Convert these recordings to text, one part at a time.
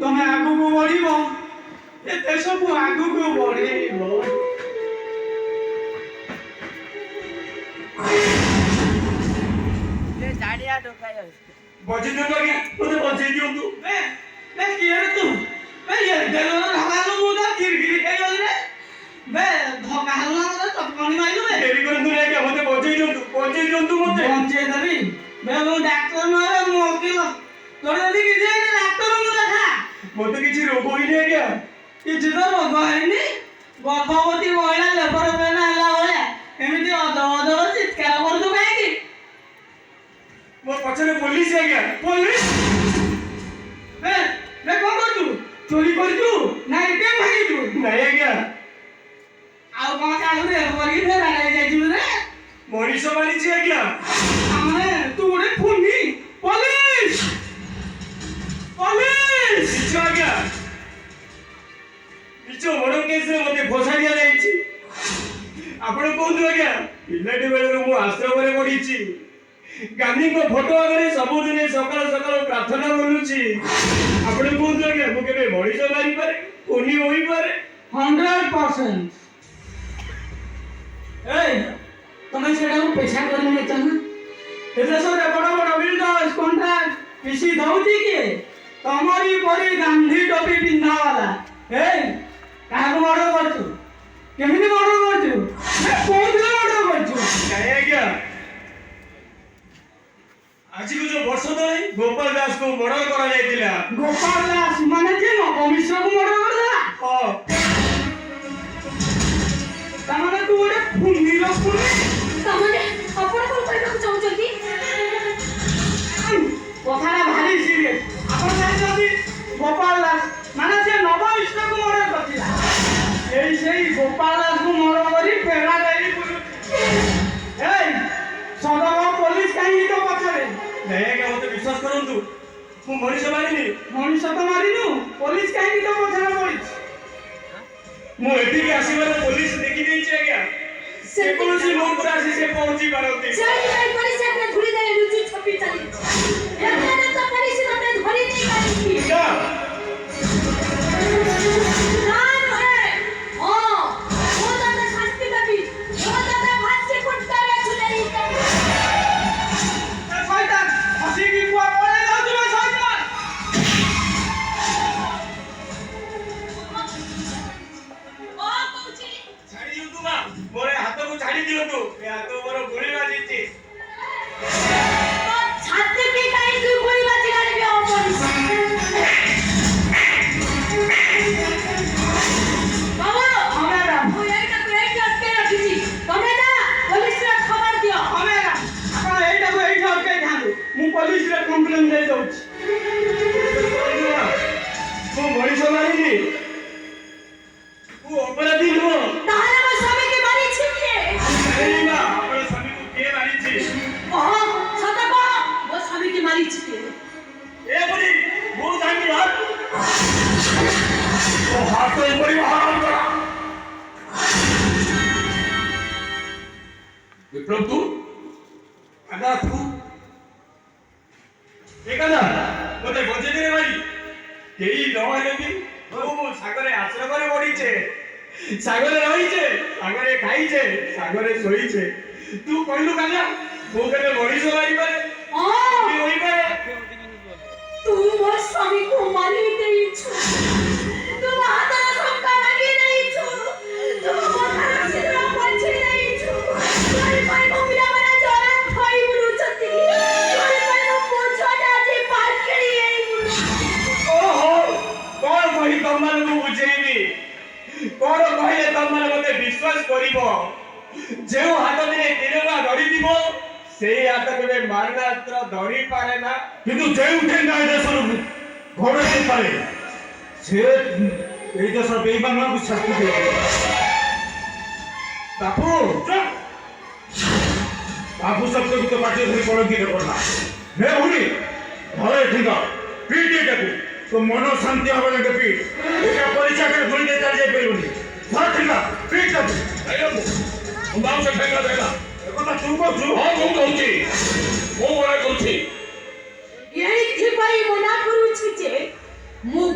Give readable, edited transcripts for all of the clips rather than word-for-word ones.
ତମେ ଆଗକୁ ବଢିବ, ଏତେ ସବୁ ଆଗକୁ ବଢେଇବ। ବଞ୍ଚେଇ ଦିଅନ୍ତୁ ଆଜ୍ଞା, ମୋତେ ବଞ୍ଚେଇ ଦିଅନ୍ତୁ। କିଏ ତୁ ଚପଣି ମାଇଲୁ ଡେରି କରନ୍ତୁନି ଆଜ୍ଞା, ମୋତେ ବଞ୍ଚେଇ ଦିଅନ୍ତୁ, ବଞ୍ଚେଇ ଦିଅନ୍ତୁ ମୋତେ। ବଞ୍ଚେଇ ଦେବି ମୁଁ ଡାକ୍ତର ନୁହେଁ, ମୁଁ ଓକିଲ। ତୋର ଯଦି କିଛି ହେଇନି ଡାକ୍ତରଙ୍କୁ ଦେଖା। ମୋତେ କିଛି ରୋଗ ହେଇନି ଆଜ୍ଞା। କିଛି ତ ରୋଗ ହେଇନି। ଗର୍ଭବତୀ ମହିଳା ଲେବର ପେନ୍ ହେଲା ଭଳିଆ ଏମିତି ଅଧ ଚିତ୍କାର କରୁଛୁ କାହିଁକି? ମୋ ପଛରେ ପୋଲିସ ଆଜ୍ଞା। ପୋଲିସ କଣ କରୁଛୁ? ଚୋରି କରୁଛୁ ନା ଏଟିଏମ୍ ଭାଙ୍ଗିଛୁ? ନାଇଁ ଆଜ୍ଞା, ଆଉ କଣ କାହାକୁ ରେପ କରିକି ଫେରା ଯାଇଛୁ ରେ? ମଣିଷ ମାରିଛି ଆଜ୍ଞା। ଆମେ ତୁ ଗୋଟେ ଖୁନି। ପୋଲିସ ପୋଲିସ ମିଛ ଆଜ୍ଞା, ମିଛ ମର୍ଡର କେସରେ ମୋତେ ଫସାଇ ଦିଆଯାଇଛି। ଆପଣ କୁହନ୍ତୁ ଆଜ୍ଞା, ପିଲାଟି ବେଳରୁ ମୁଁ ଆଶ୍ରମରେ ପଢିଛି। ଗାନ୍ଧୀଙ୍କ ଫଟୋ ଆଗରେ ସବୁଦିନେ ସକାଳୁ ସକାଳୁ ପ୍ରାର୍ଥନା କରୁଛି। ଆପଣ କୁହନ୍ତୁ ଆଜ୍ଞା, ମୁଁ କେବେ ମଣିଷ ମାରିପାରେ, ଖୁନି ହୋଇପାରେ? 100%। ତମେ ସେଟାକୁ ପେଶା କରି ନେଇଛ ନା? ଏ ଦେଶରେ ବଡ଼ ବଡ଼ ବିଲ୍ଡର୍ସ କଣ୍ଟ୍ରାକ୍ଟ ପିସି ଦଉଛି କିଏ? ତମରି ପରି ଗାନ୍ଧୀ ଟୋପି ପିନ୍ଧାବାଲା। କାହାକୁ ମର୍ଡର କରୁଛୁ? କେମିତି ମର୍ଡର କରୁଛୁ? କୋଉଥିରେ ମର୍ଡର କରୁଛୁ? ନାଇଁ ଆଜ୍ଞା, ଆଜିକୁ ଯୋଉ ବର୍ଷ ତଳେ ଗୋପାଳ ଦାସକୁ ମର୍ଡର କରାଯାଇଥିଲା। ଗୋପାଳ ଦାସ ମାନେ ଯେ ନବମିଶ୍ରକୁ ମର୍ଡର କରିଦେଲା? ହଁ, ତାମାନେ ତୁ ଗୋଟେ ଖୁନିର ଖୁନି। ତାମାନେ ଆପଣ କଣ କହିବାକୁ ଚାହୁଁଛନ୍ତି? କଥାଟା ଭାରି ସିରିୟସ୍। ଆପଣ ଜାଣିଛନ୍ତି ଗୋପାଳ ଦାସ ମାନେ ସେ ନବମିଶ୍ରକୁ ମର୍ଡର କରିଥିଲା। ସେଇ ଗୋପାଳ ଦାସକୁ ମର୍ଡର କରି ଫେରା ଦେଇ ବୁଲୁଛି। ସଦର ପୋଲିସ କାହିଁକି ତୋ ପଛରେ? ନାଇଁ ଆଜ୍ଞା, ମୋତେ ବିଶ୍ୱାସ କରନ୍ତୁ, ମୁଁ ମଣିଷ ମାରିନି। ମଣିଷ ତ ମାରିନୁ, ପୋଲିସ କାହିଁକି ତୋ ପଛରେ ପଡିଛି? ମୁଁ ଏଠିକି ଆସିବାର ପୋଲିସ ଦେଖିଦେଇଛି ଆଜ୍ଞା। ଯେକୌଣସି ମୁହୂର୍ତ୍ତରେ ଆସି ସେ ପହଞ୍ଚି ପାରନ୍ତି। ସେଇଥିପାଇଁ ପୋଲିସ ଏତେ ଧୂଳି ଦେଇ ଲୁଚି ଛପି ଚାଲିଛି। ଏମାନେ ତ ପୋଲିସ ମୋତେ ଧରି ନେଇ ପାରିଛି। ନା, ନା ନୁହେଁ। ହଁ, ମୁଁ ତତେ ଶାସ୍ତି ଦେବି। ମୁଁ ତତେ ଫାଶୀ ଖୁଣ୍ଟରେ ଝୁଲେଇ ଦେବି। ଶୈତାନ ହସିକି କୁଆ ପଳେଇ ଯାଉଛୁ ବେ ଶୈତାନ। କଣ କହୁଛି? ଛାଡ଼ି ଦିଅନ୍ତୁ ମା, ମୋର ଏ ହାତକୁ ଛାଡ଼ି ଦିଅନ୍ତୁ। ଏ ହାତ ମୋର ଗୁଳି ବାଜିଛି। ତ ଛାତି କି କାହିଁକି ଗୁଳି ବାଜିଲାଣି ବେ ପୋଲିସ? ବାବୁ, ହଁ ମ୍ୟାଡାମ। ମୁଁ ଏଇଟାକୁ ଏଇଠି ଅଟକେଇ ରଖିଛି। ତମେ ଯା ପୋଲିସରେ ଖବର ଦିଅ। ହଁ ମ୍ୟାଡାମ, ଆପଣ ଏଇଟାକୁ ଏଇଠି ଅଟକେଇ ଥାନ୍ତୁ। ମୁଁ ପୋଲିସରେ କମ୍ପ୍ଲେନ ଦେଇ ଦଉଛି। ମୁଁ ମଣିଷ ମାରିନି, ମୁଁ ଅପରାଧୀ ନୁହଁ। ତାହେଲେ ମୋ ସ୍ୱାମୀକି ମାରିଛି କିଏ? ଜାଣିନି ମା, ଆପଣ ସ୍ୱାମୀକୁ କିଏ ମାରିଛି? କହ, ସତ କହ, ମୋ ସ୍ୱାମୀକି ମାରିଛି କିଏ? ଏ ବୁଢ଼ୀ, ମୁଁ ଜାଣିନି। ମୋ ହାତ ଏପରି ବାହାର କର। ବିପ୍ଳବ ତୁ? ଆଗା ତୁ? ଏକାଦା ମୋତେ ବଞ୍ଚେଇ ଦେରେ ଭାଇ। କେହି ନହେଲେ ବି ମୁଁ ସାଗରେ ଆଶ୍ରମରେ ବଢିଛେ, ସାଗରେ ରହିଛେ, ସାଗରେ ଖାଇଛେ, ସାଗରେ ଶୋଇଛେ। ତୁ କହିଲୁ କାକା, ମୁଁ କେବେ ମଣିଷ ମାରିପାରେ, କି ହୋଇପାରେ? ତୁ ମୋ ସ୍ୱାମୀକୁ ମାରି ଦେଇଛୁ। ତୁ ମୋ ହାତର ଶଙ୍ଖା ଭାଙ୍ଗି ଦେଇଛୁ। ତୁ ମୋ କଥାର ଛିଦ୍ର ପୋଛି ଦେଇଛୁ। ତୋରି ପାଇଁ ମୋ ପିଲାମାନେ ଜରା ଖୋଇ ବୁଲୁଛନ୍ତି। ତୋରି ପାଇଁ ମୋ ପୁଅ ଛୁଆଟା ଆଜି ପାର୍କିଳି ହେଇ ବୁଲୁଛି। ଓହୋ, କଣ କହି ତମମାନଙ୍କୁ ବୁଝେଇବି? କଣ କହିଲେ ତମମାନେ ମୋତେ ବିଶ୍ୱାସ କରିବ? ଯେଉଁ ହାତ ଦିନେ ତିରଙ୍ଗା ଧରିଥିବ, ସେଇ ହାତ କେବେ ମାରଣାସ୍ତ୍ର ଧରି ପାରେ ନା। କିନ୍ତୁ ଯେଉଁଠି ନ୍ୟାୟ ଦେଶରୁ ଘୋଡ଼େଇ ଦେଇପାରେ, ସେ এই দেশের বেইমানମାନଙ୍କୁ ଶାସ୍ତି ଦିଏ। ବାପୁ ବାପୁ ଶବ୍ଦକୁ ତ ପାଟିରେ ଧରି ପଳକିରେ ପଡ଼ିଲା। ନେ ଭୁଲି ଘରେ ଠିକ ପିଟ୍ ଏଟାକୁ, ତୋ ମନ ଶାନ୍ତି ହବ ନା ପିଟ୍। ଏଟା ପରିଚାକରେ ଧରି ଦେଇ ଚାଲି ଯାଇପାରିବନି। ଘରେ ଠିକ ପିଟ୍ ତାକୁ। ମୁଁ ବାଉଁଶ ଠେଙ୍ଗା ଦେଲା। ଏକଥା ତୁ କହୁଛୁ? ହଁ, ମୁଁ କହୁଛି, ମୁଁ ମନା କରୁଛି। ଏଇଥିପାଇଁ ମନା କରୁଛି ଯେ ମୁଁ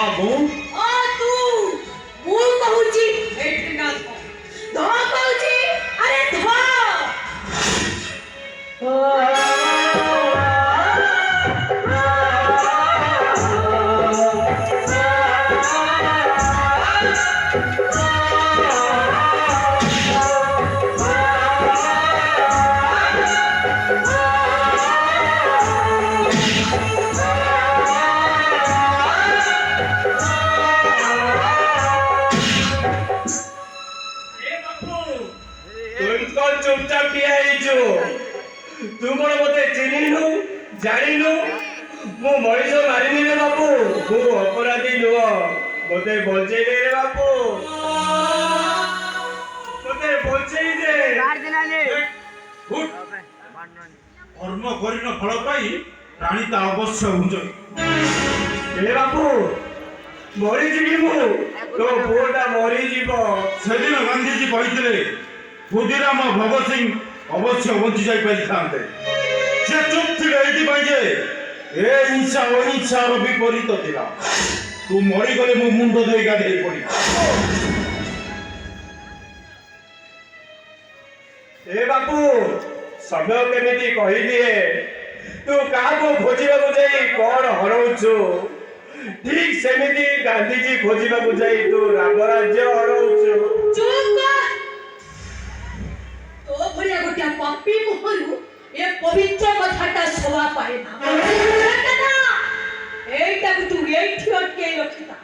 ହଁ ମୁଁ ଅ ତୁ ମୁଁ କହୁଛି ଏଠି ନା ଧ କହୁଛି ଆରେ ଧ तुमको चुपचाप किया ହେଇଛୁ ତୁ କଣ ମତେ ଚିହ୍ନିନୁ ଜାଣିନୁ ମୁଁ ମଣିଷ ମାରିନି ରେ ବାପୁ ମୁଁ ଅପରାଧୀ ନୁହଁ ମତେ ବଞ୍ଚେଇ ଦେ ରେ ବାପୁ ମତେ ବଞ୍ଚେଇ ଦେ ଉଠ। କର୍ମ କରିନ ଫଳ ପାଇ ପ୍ରାଣୀ ତା ଅବଶ୍ୟ ବୁଝ ରେ ବାପୁ ମରିଯିବି ମୁଁ ତୋ ପୁଅଟା ମରିଯିବ ସେଦିନ ଗାନ୍ଧୀଜୀ କହିଥିଲେ ক্ষুদিরাম ভগৎ সিং অবশ্য বଞ୍ଚি যাই পারিথান্তে সে চুপ ଥିଲେ ଏଇଥିପାଇଁ ଯେ ଏ ହିଂସା ଅହିଂସାର ବିପରୀତ ଥିଲା ତୁ ମରିଗଲେ ମୁଁ ମୁଣ୍ଡ ଧୋଇ ଗାଧେଇ ପଡ଼ିବି ଏ ବାପୁ ସମୟ କେମିତି କହିଦିଏ ତୁ କାହାକୁ ଖୋଜିବାକୁ ଯାଇ କଣ ହରଉଛୁ ଠିକ ସେମିତି ଗାନ୍ଧୀଜୀ ଖୋଜିବାକୁ ଯାଇ ତୁ ରାମରାଜ୍ୟ ହରଉଛୁ ଚୁପ କର ତୋ ଭଳିଆ ଗୋଟେ ପାପୀ ମୁହଁରୁ ଏ ପବିତ୍ର କଥାଟା ଶୋଭା ପାଏ ନା ଏଇଟାକୁ ତୁ ଏଇଠି ଅଟକେଇ ରଖିଥା